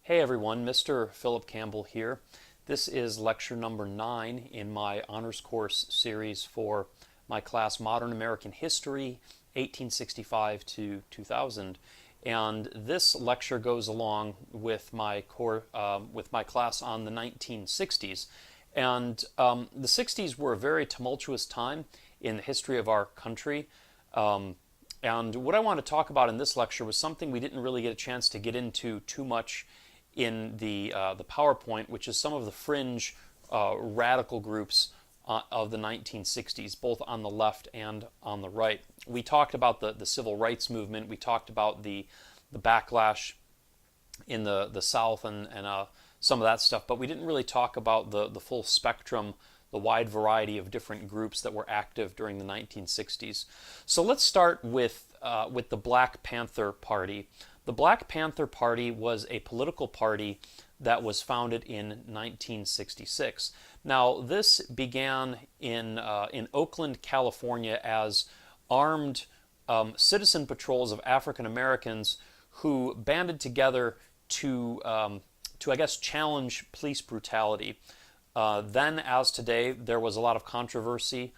Hey everyone, Mr. Philip Campbell here. This is lecture number 9 in my honors course series for my class Modern American History, 1865 to 2000. And this lecture goes along with my class on the 1960s. And the 60s were a very tumultuous time in the history of our country. And what I want to talk about in this lecture was something we didn't really get a chance to get into too much in the PowerPoint, which is some of the fringe radical groups of the 1960s, both on the left and on the right. We talked about the civil rights movement. We talked about the backlash in the South and some of that stuff, but we didn't really talk about the full spectrum, the wide variety of different groups that were active during the 1960s. So let's start with the Black Panther Party. The Black Panther Party was a political party that was founded in 1966. Now, this began in Oakland, California, as armed citizen patrols of African Americans who banded together to I guess, challenge police brutality. Then, as today, there was a lot of controversy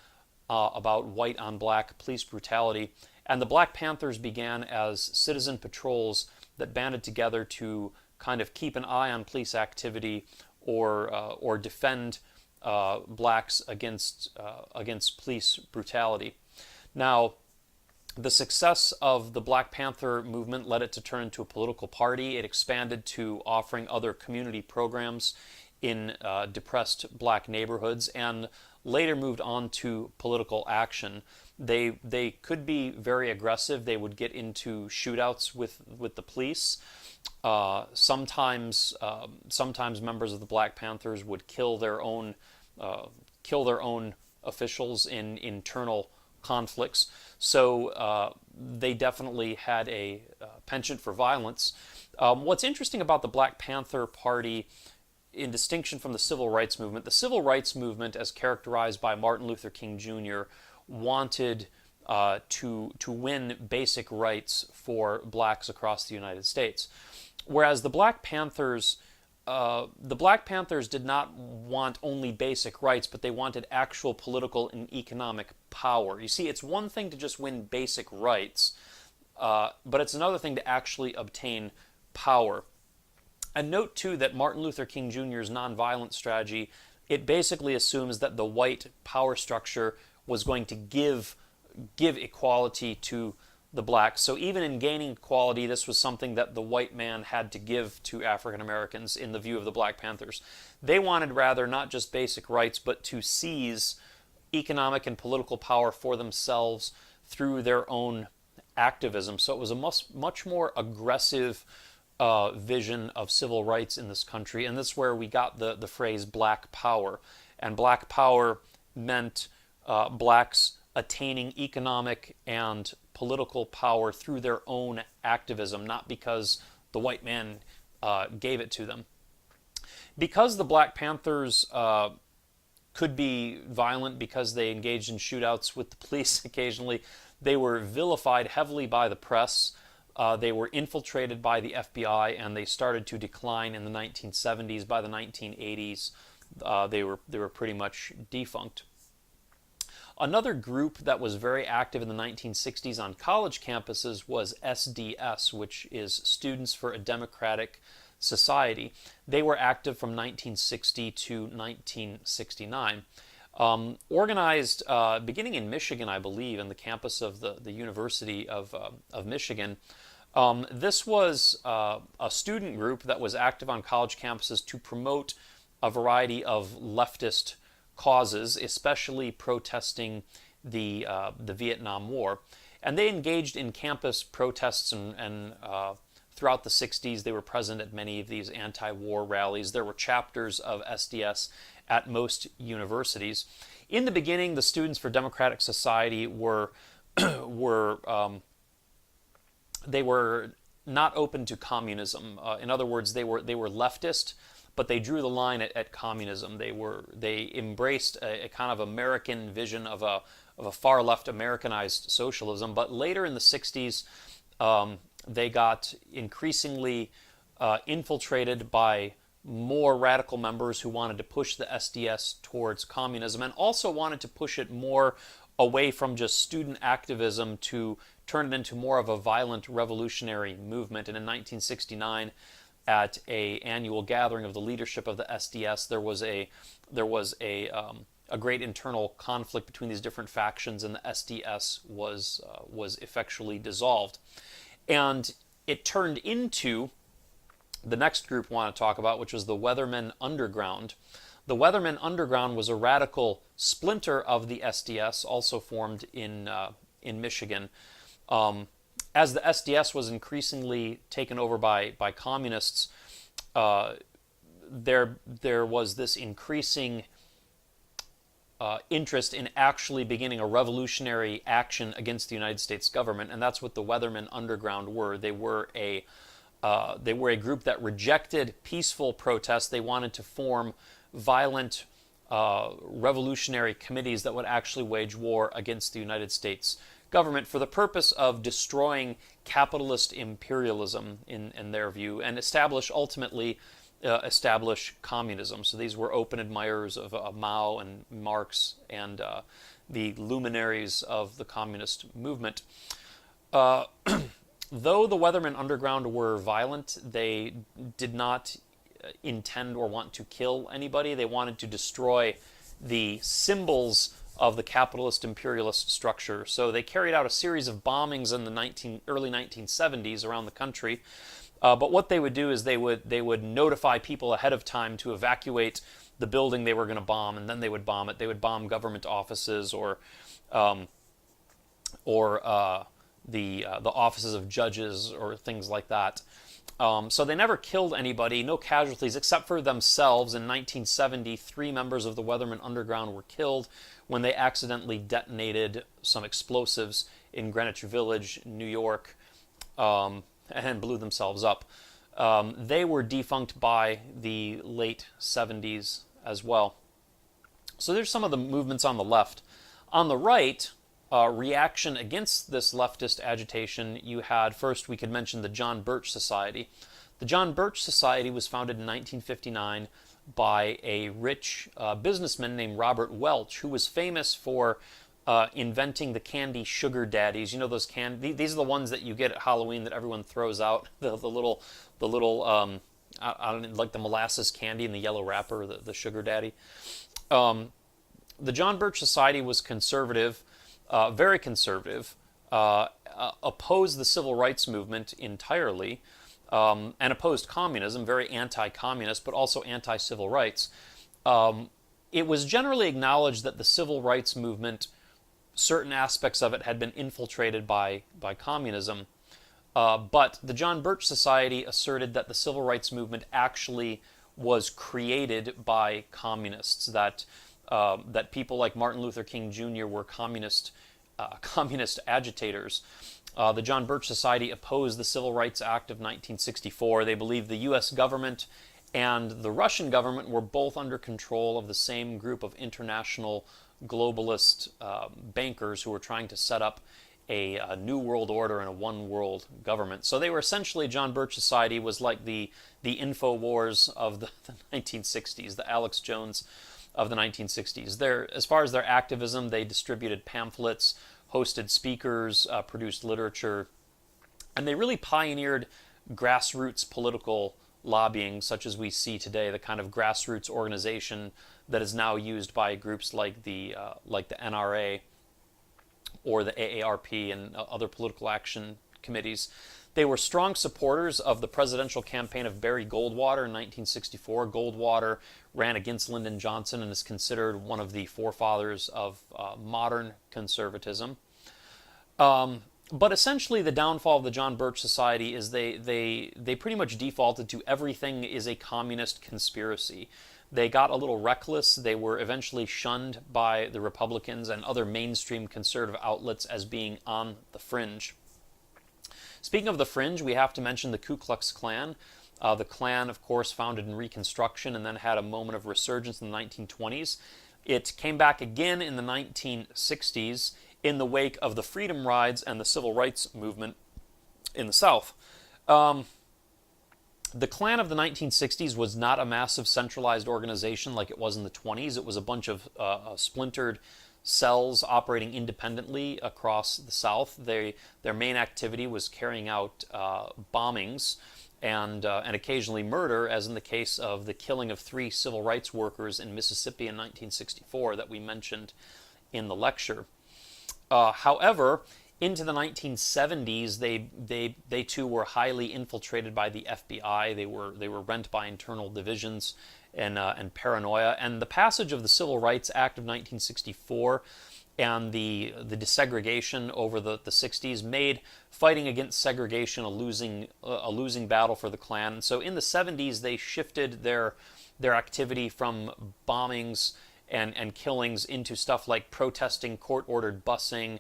about white on black police brutality. And the Black Panthers began as citizen patrols that banded together to kind of keep an eye on police activity or defend blacks against police brutality. Now, the success of the Black Panther movement led it to turn into a political party. It expanded to offering other community programs in depressed black neighborhoods and later moved on to political action. They could be very aggressive. They would get into shootouts with the police. Sometimes members of the Black Panthers would kill their own officials in internal conflicts. So they definitely had a penchant for violence. What's interesting about the Black Panther Party, in distinction from the civil rights movement, as characterized by Martin Luther King Jr., wanted to win basic rights for blacks across the United States, whereas the Black Panthers did not want only basic rights, but they wanted actual political and economic power. You see, it's one thing to just win basic rights, but it's another thing to actually obtain power. And note, too, that Martin Luther King Jr.'s nonviolent strategy, it basically assumes that the white power structure was going to give equality to the blacks. So even in gaining equality, this was something that the white man had to give to African Americans in the view of the Black Panthers. They wanted rather not just basic rights, but to seize economic and political power for themselves through their own activism. So it was a much more aggressive vision of civil rights in this country, and that's where we got the phrase Black Power. And Black Power meant blacks attaining economic and political power through their own activism, not because the white man gave it to them. Because the Black Panthers could be violent, because they engaged in shootouts with the police occasionally, they were vilified heavily by the press. They were infiltrated by the FBI, and they started to decline in the 1970s. By the 1980s, they were pretty much defunct. Another group that was very active in the 1960s on college campuses was SDS, which is Students for a Democratic Society. They were active from 1960 to 1969. Organized beginning in Michigan, I believe, in the campus of the University of Michigan. This was a student group that was active on college campuses to promote a variety of leftist causes, especially protesting the Vietnam War. And they engaged in campus protests and throughout the 60s, they were present at many of these anti-war rallies. There were chapters of SDS at most universities. In the beginning, the Students for Democratic Society were they were not open to communism. In other words, they were leftist, but they drew the line at communism. They embraced a kind of American vision of a far left Americanized socialism. But later in the 60s, they got increasingly infiltrated by more radical members who wanted to push the SDS towards communism and also wanted to push it more away from just student activism to turn it into more of a violent revolutionary movement. And in 1969, at a annual gathering of the leadership of the SDS, there was a great internal conflict between these different factions, and the SDS was effectually dissolved. And it turned into the next group we want to talk about, which was the Weathermen Underground. The Weathermen Underground was a radical splinter of the SDS, also formed in Michigan. As the SDS was increasingly taken over by communists, there was this increasing interest in actually beginning a revolutionary action against the United States government, and that's what the Weathermen Underground were. They were a group that rejected peaceful protests. They wanted to form violent revolutionary committees that would actually wage war against the United States government for the purpose of destroying capitalist imperialism in their view, and ultimately establish communism. So these were open admirers of Mao and Marx and the luminaries of the communist movement. Though the Weathermen Underground were violent, they did not intend or want to kill anybody. They wanted to destroy the symbols of the capitalist imperialist structure. So they carried out a series of bombings in the early 1970s around the country. But what they would do is they would notify people ahead of time to evacuate the building they were going to bomb, and then they would bomb it. They would bomb government offices or the offices of judges or things like that. So they never killed anybody, no casualties except for themselves. In 1970, 3 members of the Weathermen Underground were killed when they accidentally detonated some explosives in Greenwich Village, New York, and blew themselves up. They were defunct by the late 70s as well. So there's some of the movements on the left. On the right, reaction against this leftist agitation, you had, first we could mention the John Birch Society. The John Birch Society was founded in 1959 by a rich businessman named Robert Welch, who was famous for inventing the candy sugar daddies. You know those candy? These are the ones that you get at Halloween that everyone throws out. The little I don't know, like the molasses candy in the yellow wrapper, the sugar daddy. The John Birch Society was conservative. Very conservative, opposed the civil rights movement entirely, and opposed communism, very anti-communist, but also anti-civil rights. It was generally acknowledged that the civil rights movement, certain aspects of it had been infiltrated by communism, but the John Birch Society asserted that the civil rights movement actually was created by communists, that people like Martin Luther King Jr. were communist agitators. The John Birch Society opposed the Civil Rights Act of 1964. They believed the U.S. government and the Russian government were both under control of the same group of international globalist bankers who were trying to set up a new world order and a one world government. So they were essentially, John Birch Society was like the InfoWars of the 1960s, the Alex Jones of the 1960s. As far as their activism, they distributed pamphlets, hosted speakers, produced literature, and they really pioneered grassroots political lobbying, such as we see today, the kind of grassroots organization that is now used by groups like the NRA or the AARP and other political action committees. They were strong supporters of the presidential campaign of Barry Goldwater in 1964. Goldwater ran against Lyndon Johnson and is considered one of the forefathers of modern conservatism. But essentially the downfall of the John Birch Society is they pretty much defaulted to everything is a communist conspiracy. They got a little reckless. They were eventually shunned by the Republicans and other mainstream conservative outlets as being on the fringe. Speaking of the fringe, we have to mention the Ku Klux Klan. The Klan, of course, founded in Reconstruction and then had a moment of resurgence in the 1920s. It came back again in the 1960s in the wake of the Freedom Rides and the Civil Rights Movement in the South. The Klan of the 1960s was not a massive centralized organization like it was in the 20s. It was a bunch of splintered cells operating independently across the South. Their main activity was carrying out bombings and occasionally murder, as in the case of the killing of 3 civil rights workers in Mississippi in 1964 that we mentioned in the lecture. However, into the 1970s, they too were highly infiltrated by the FBI. They were rent by internal divisions and paranoia. And the passage of the Civil Rights Act of 1964 and the desegregation over the 60s made fighting against segregation a losing battle for the Klan. And so in the 70s, they shifted their activity from bombings and killings into stuff like protesting court-ordered busing,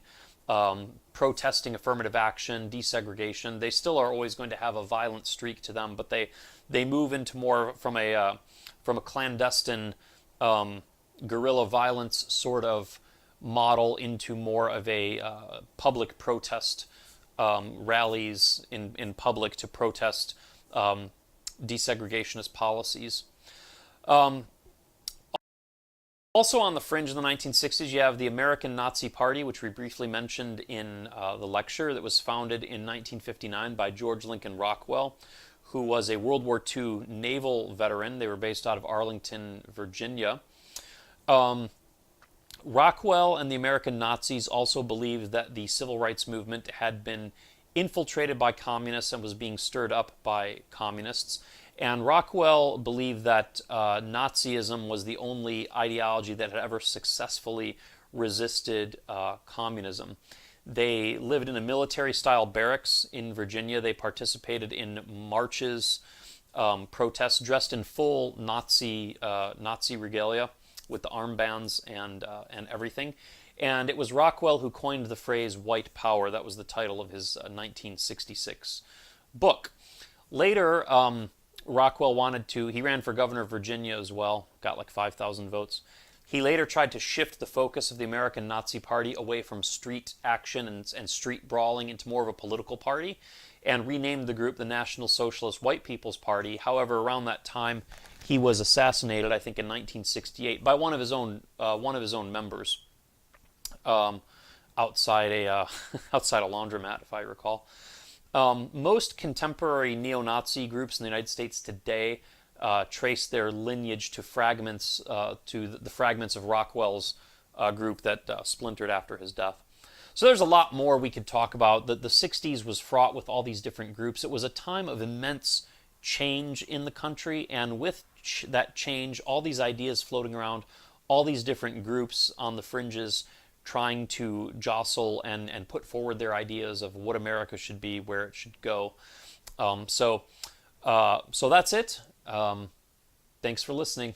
protesting affirmative action, desegregation. They still are always going to have a violent streak to them, but they move into more from a clandestine guerrilla violence sort of model into more of a public protest, rallies in public to protest desegregationist policies. Also on the fringe in the 1960s, you have the American Nazi Party, which we briefly mentioned in the lecture, that was founded in 1959 by George Lincoln Rockwell, who was a World War II naval veteran. They were based out of Arlington, Virginia. Rockwell and the American Nazis also believed that the civil rights movement had been infiltrated by communists and was being stirred up by communists. And Rockwell believed that Nazism was the only ideology that had ever successfully resisted communism. They lived in a military-style barracks in Virginia. They participated in marches, protests, dressed in full Nazi regalia with the armbands and everything. And it was Rockwell who coined the phrase "white power." That was the title of his 1966 book. Later, Rockwell he ran for governor of Virginia as well, got like 5,000 votes. He later tried to shift the focus of the American Nazi Party away from street action and street brawling into more of a political party, and renamed the group the National Socialist White People's Party. However, around that time, he was assassinated, I think, in 1968 by one of his own members outside a laundromat, if I recall. Most contemporary neo-Nazi groups in the United States today trace their lineage to fragments, the fragments of Rockwell's group that splintered after his death. So there's a lot more we could talk about. The 60s was fraught with all these different groups. It was a time of immense change in the country, and with that change, all these ideas floating around, all these different groups on the fringes trying to jostle and put forward their ideas of what America should be, where it should go. So that's it. Thanks for listening.